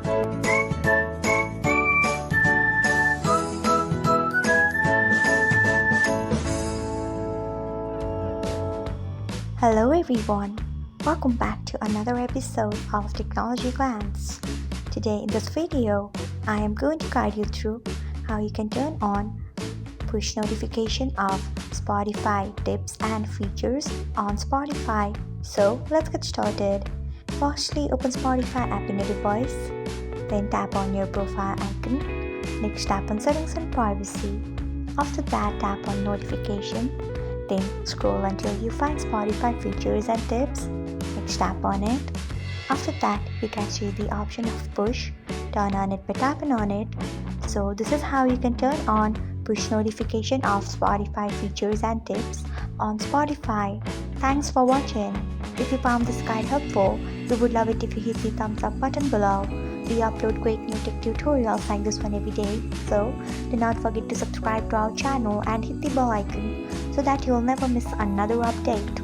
Hello everyone, welcome back to another episode of Technologyglance. Today in this video, I am going to guide you through how you can turn on push notification of Spotify tips and features on Spotify. So let's get started. Firstly, open Spotify app in your device, then tap on your profile icon. Next, tap on settings and privacy. After that, tap on notification. Then scroll until you find Spotify features and tips. Next, tap on it. After that, you can see the option of push. Turn on it by tapping on it. So this is how you can turn on push notification of Spotify features and tips on Spotify. Thanks for watching. If you found this guide helpful, we would love it if you hit the thumbs up button below. We upload great new tech tutorials like this one every day, so do not forget to subscribe to our channel and hit the bell icon so that you'll never miss another update.